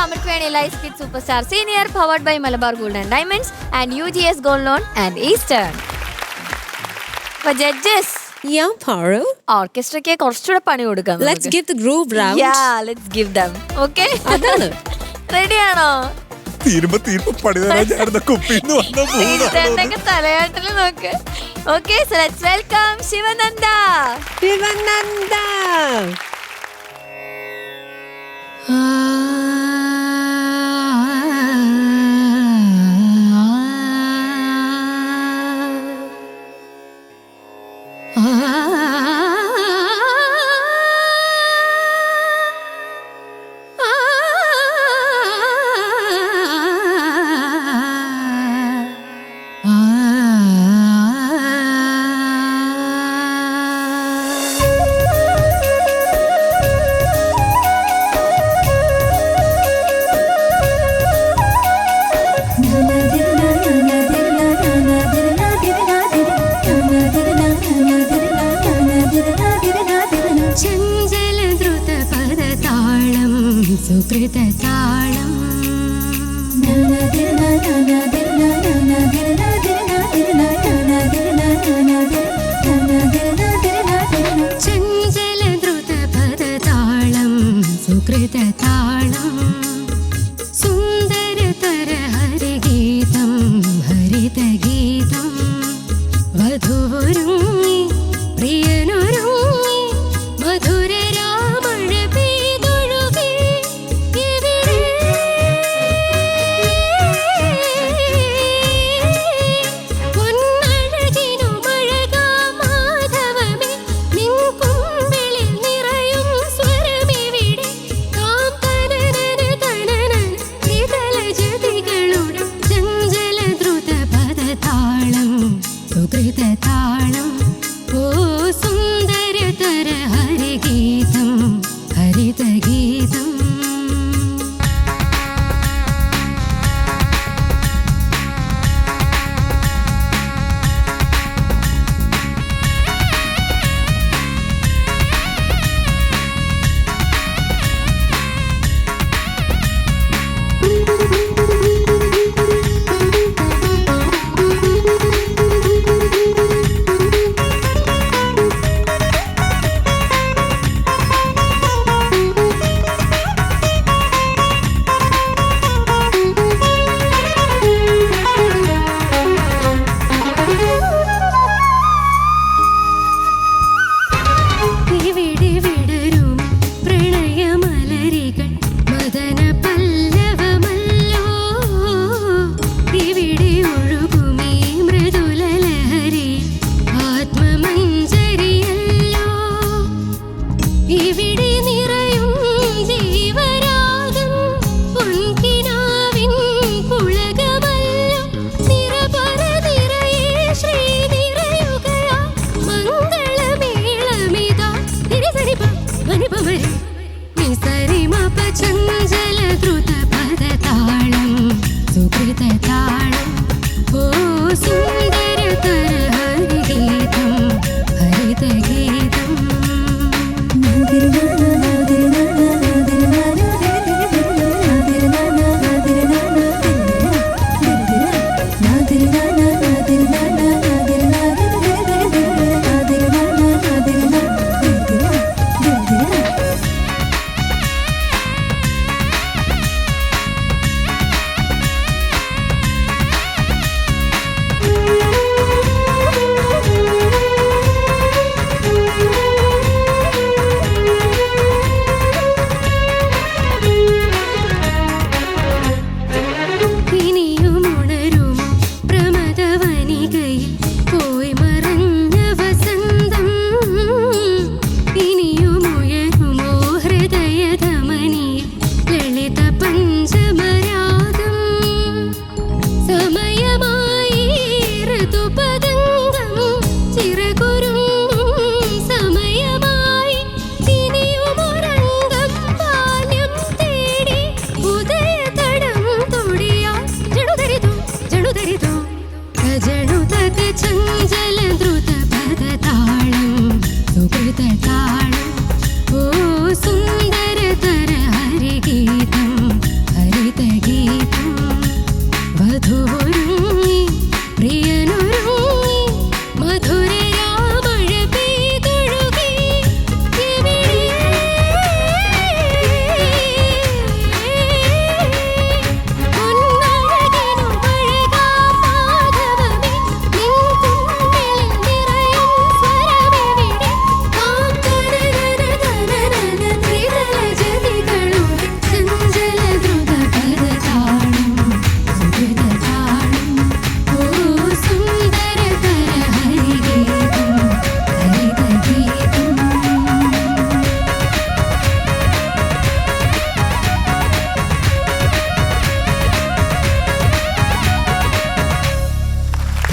Amartveni Life Kid Superstar Senior powered by Malabar Gold and Diamonds and UGS Gold Loan and Eastern. For judges, Yeah, Paru. ഓർക്കസ്ട്രയ്ക്ക് കുറച്ചുകൂടെ പണി കൊടുക്കാം. Let's give the groove round. Yeah, let's give them. Okay? അതാണ്. Ready ആണോ? തീരുമ്പോ പണി തരാൻ കുപ്പിന്ന് ഈസ്റ്ററിന്റെ തലയാട്ടിൽ നോക്ക്. Okay, so let's welcome Shivananda. Shivananda. സുകൃതതാളം ചഞ്ചല ദ്രുതപദതാളം സുകൃതതാളം സുന്ദരതര ഹരിഗീതം ഹരിതഗീതം വധുവൊരുങ്ങി പ്രിയനൊരുങ്ങി മധുര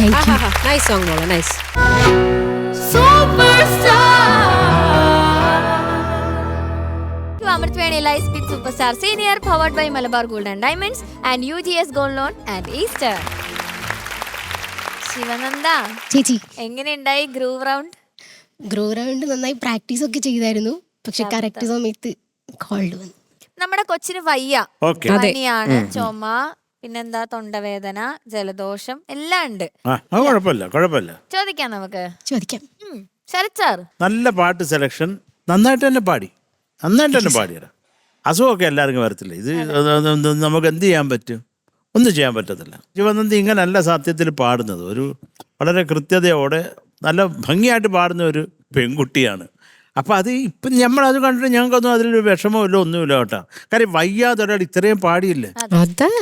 താങ്ക് യു. നൈസ് സോങ് മോളെ, nice. Amrithveni Live Speed Superstar Senior powered by Malabar Gold and Diamonds and UGS Gold Loan and Eastern. Sivananda, ചേച്ചി, എങ്ങനെയുണ്ടായി ഗ്രൂവ് റൗണ്ട്? ഗ്രോ റൗണ്ട് നന്നായി പ്രാക്ടീസ് ഒക്കെ ചെയ്തായിരുന്നു. പക്ഷെ കറക്റ്റ് സമയത്ത് കോൾഡ് വന്നു. നമ്മുടെ കൊച്ചിന് വയ്യ, ഓക്കെ പനിയാണ്, ചുമ, പിന്നെന്താ തൊണ്ടവേദന, ജലദോഷം എല്ലാം ഉണ്ട്. കുഴപ്പമില്ല. ചോദിക്കാം നമുക്ക്. ചോദിക്കാം. ശരത് സാർ, നല്ല പാട്ട് സെലക്ഷൻ, നന്നായിട്ട് തന്നെ പാടിയതാ. അസുഖമൊക്കെ എല്ലാവർക്കും വരത്തില്ല. ഇത് നമുക്ക് എന്ത് ചെയ്യാൻ പറ്റും? ഒന്നും ചെയ്യാൻ പറ്റത്തില്ല. ശിവനന്ദി ഇങ്ങനല്ല സത്യത്തിൽ പാടുന്നത്. ഒരു വളരെ കൃത്യതയോടെ നല്ല ഭംഗിയായിട്ട് പാടുന്ന ഒരു പെൺകുട്ടിയാണ്. അപ്പം അത് ഇപ്പം നമ്മളത് കണ്ടിട്ട് ഞങ്ങൾക്കൊന്നും അതിലൊരു വിഷമമില്ല, ഒന്നുമില്ല കേട്ടോ. കാര്യം വയ്യാതെ ഒരാൾ ഇത്രയും പാടിയില്ലേ.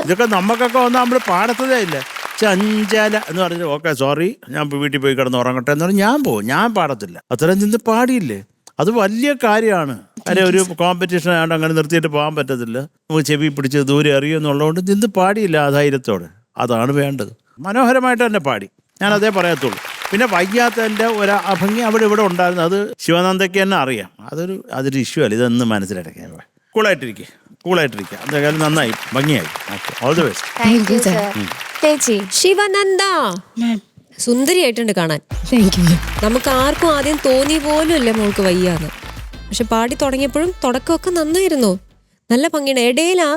ഇതൊക്കെ നമുക്കൊക്കെ വന്നാൽ നമ്മൾ പാടത്തതേ ഇല്ല. ചഞ്ചല എന്ന് പറഞ്ഞ് ഓക്കെ സോറി ഞാൻ വീട്ടിൽ പോയി കിടന്ന് ഉറങ്ങട്ടെ എന്ന് പറഞ്ഞാൽ ഞാൻ പോകും, ഞാൻ പാടത്തില്ല. അത്രയും നിന്ന് പാടിയില്ലേ, അത് വലിയ കാര്യമാണ്. കാര്യം ഒരു കോമ്പറ്റീഷൻ ആയതുകൊണ്ട് അങ്ങനെ നിർത്തിയിട്ട് പോകാൻ പറ്റത്തില്ല. നമുക്ക് ചെവി പിടിച്ച് ദൂരെ അറിയുമെന്നുള്ളതുകൊണ്ട് നിന്ന് പാടിയില്ല ആ ധൈര്യത്തോടെ. അതാണ് വേണ്ടത്. മനോഹരമായിട്ട് തന്നെ പാടി, ഞാൻ അതേ പറയത്തുള്ളൂ. പിന്നെ വയ്യാത്തതിൻ്റെ ഒരു അഭംഗി അവിടെ ഇവിടെ ഉണ്ടായിരുന്നു. അത് ശിവനന്ദയ്ക്ക് തന്നെ അറിയാം. അതൊരു ഇഷ്യൂ അല്ല. ഇതൊന്ന് മനസ്സിലാക്കാം. കൂളായിട്ടിരിക്കുക. എന്തായാലും നന്നായി, ഭംഗിയായി. Okay, all the best. Thank you sir. ചേച്ചി ശിവനന്ദ സുന്ദരിയായിട്ടുണ്ട് കാണാൻ. Thank you. നമുക്ക് ആർക്കും ആദ്യം തോന്നി പോലും ഇല്ല മോൾക്ക് വയ്യാന്ന്. പക്ഷെ പാടി തുടങ്ങിയപ്പോഴും തുടക്കമൊക്കെ നന്നായിരുന്നു, നല്ല ഭംഗിയാണ്. ഇടയിൽ ആ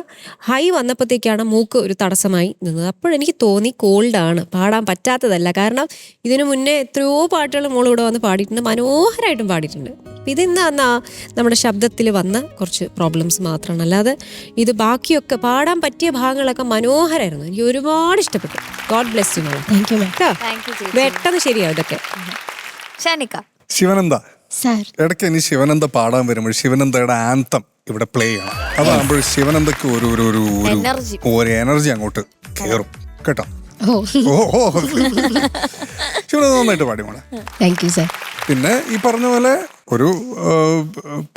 ഹൈ വന്നപ്പോഴത്തേക്കാണ് മൂക്ക് ഒരു തടസ്സമായി നിന്നത്. അപ്പോഴെനിക്ക് തോന്നി കോൾഡാണ്, പാടാൻ പറ്റാത്തതല്ല. കാരണം ഇതിനു മുന്നേ എത്രയോ പാട്ടുകൾ മോൾ ഇവിടെ വന്ന് പാടിയിട്ടുണ്ട്, മനോഹരമായിട്ടും പാടിയിട്ടുണ്ട്. ഇതിന്ന് നമ്മുടെ ശബ്ദത്തിൽ വന്ന കുറച്ച് പ്രോബ്ലംസ് മാത്രമാണ്, അല്ലാതെ ഇത് ബാക്കിയൊക്കെ പാടാൻ പറ്റിയ ഭാഗങ്ങളൊക്കെ മനോഹരമായിരുന്നു. എനിക്ക് ഒരുപാട് ഇഷ്ടപ്പെട്ടു. ഗോഡ് ബ്ലെസ് യു മോളെ. Thank you ma'am. Thank you ചേച്ചി. പെട്ടെന്ന് ശരിയാവും ഇതൊക്കെ. ഷാനിക്ക, ശിവനന്ദ, സാർ, ഇടയ്ക്ക് ഇനി ശിവനന്ദ പാടാൻ വരുമ്പോൾ ശിവനന്ദയുടെ ആന്തം ഇവിടെ പ്ലേ ചെയ്യണം. അതാകുമ്പോൾ ശിവനന്ദക്ക് ഒരു എനർജി അങ്ങോട്ട് കയറും കേട്ടോ. ശിവനന്ദ നന്നായിട്ട് പാടി മോളെ. Thank you sir. പിന്നെ ഈ പറഞ്ഞ പോലെ ഒരു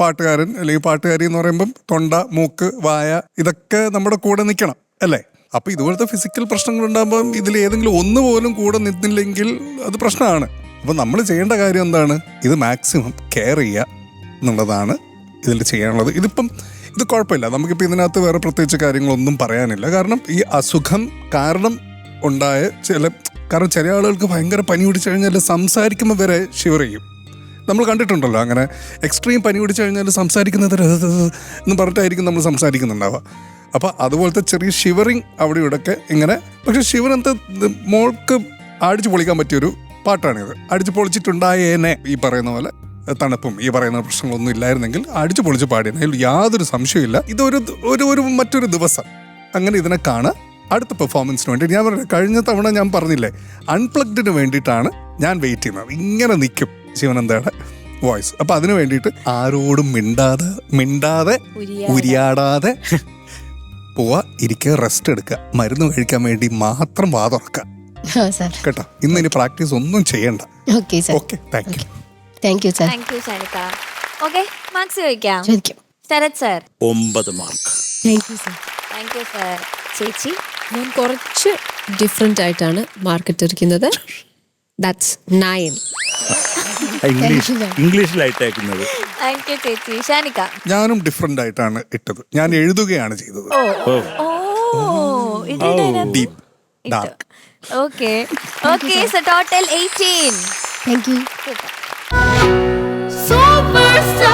പാട്ടുകാരൻ അല്ലെങ്കിൽ പാട്ടുകാരി എന്ന് പറയുമ്പം തൊണ്ട, മൂക്ക്, വായ ഇതൊക്കെ നമ്മുടെ കൂടെ നിൽക്കണം അല്ലേ. അപ്പൊ ഇതുപോലത്തെ ഫിസിക്കൽ പ്രശ്നങ്ങൾ ഉണ്ടാകുമ്പോൾ ഇതിൽ ഏതെങ്കിലും ഒന്ന് പോലും കൂടെ നിന്നില്ലെങ്കിൽ അത് പ്രശ്നമാണ്. അപ്പൊ നമ്മൾ ചെയ്യേണ്ട കാര്യം എന്താണ്? ഇത് മാക്സിമം കെയർ ചെയ്യുക എന്നുള്ളതാണ് ഇതിൽ ചെയ്യാനുള്ളത്. ഇത് കുഴപ്പമില്ല, നമുക്കിപ്പോൾ ഇതിനകത്ത് വേറെ പ്രത്യേകിച്ച് കാര്യങ്ങളൊന്നും പറയാനില്ല. കാരണം ഈ അസുഖം കാരണം ഉണ്ടായ കാരണം ചില ആളുകൾക്ക് ഭയങ്കര പനി പിടിച്ചു കഴിഞ്ഞാൽ സംസാരിക്കുമ്പോൾ വരെ ഷിവർ ചെയ്യും. നമ്മൾ കണ്ടിട്ടുണ്ടല്ലോ, അങ്ങനെ എക്സ്ട്രീം പനി പിടിച്ചു കഴിഞ്ഞാൽ സംസാരിക്കുന്നത് എന്ന് പറഞ്ഞിട്ടായിരിക്കും നമ്മൾ സംസാരിക്കുന്നുണ്ടാവുക. അപ്പോൾ അതുപോലത്തെ ചെറിയ ഷിവറിങ് അവിടെ ഇവിടെയൊക്കെ ഇങ്ങനെ. പക്ഷെ ശിവനന്ദ മോൾക്ക് അടിച്ചു പൊളിക്കാൻ പറ്റിയൊരു പാട്ടാണിത്. അടിച്ചു പൊളിച്ചിട്ടുണ്ടായേനെ. ഈ പറയുന്ന പോലെ തണുപ്പും ഈ പറയുന്ന പ്രശ്നങ്ങളൊന്നും ഇല്ലായിരുന്നെങ്കിൽ അടിച്ചു പൊളിച്ച് പാടിയതിൽ യാതൊരു സംശയമില്ല. ഇതൊരു മറ്റൊരു ദിവസം അങ്ങനെ ഇതിനെ കാണാൻ അടുത്ത പെർഫോമൻസിന് വേണ്ടി. ഞാൻ പറഞ്ഞ കഴിഞ്ഞ തവണ ഞാൻ പറഞ്ഞില്ലേ, അൺപ്ലഗ്ഡിന് വേണ്ടിയിട്ടാണ് ഞാൻ വെയിറ്റ് ചെയ്യുന്നത്. ഇങ്ങനെ നിൽക്കും ശിവനന്ദയുടെ വോയിസ്. അപ്പം അതിന് വേണ്ടിയിട്ട് ആരോടും മിണ്ടാതെ ഉരിയാടാതെ പോവാ, ഇരിക്കുക, റെസ്റ്റ് എടുക്കുക, മരുന്ന് കഴിക്കാൻ വേണ്ടി മാത്രം വാതുറക്കുക കേട്ടോ. ഇനി പ്രാക്ടീസ് ഒന്നും ചെയ്യണ്ട. Okay sir. Okay, thank you. Thank you sir. Thank you Shanika. Okay, marks ചോദിക്കാം. Sarath sir 9 mark. Thank you sir. Thank you sir. ചേച്ചി, ഞാൻ കുറച്ച് ഡിഫറെൻ്റ് ആയിട്ടാണ് മാർക്ക് ഇട്ടിരിക്കുന്നത്. ദാറ്റ്സ് 9. ഇംഗ്ലീഷിലായിട്ടേക്കുന്നത്. താങ്ക് യു ചേച്ചി. ഷാനിക്ക, ഞാനും ഡിഫറെന്റ് ആയിട്ടാണ് ഇട്ടത്. ഞാൻ എഴുതുകയാണ് ചെയ്തത്. Deep dark. Okay okay, so total 18. Thank you. Super star.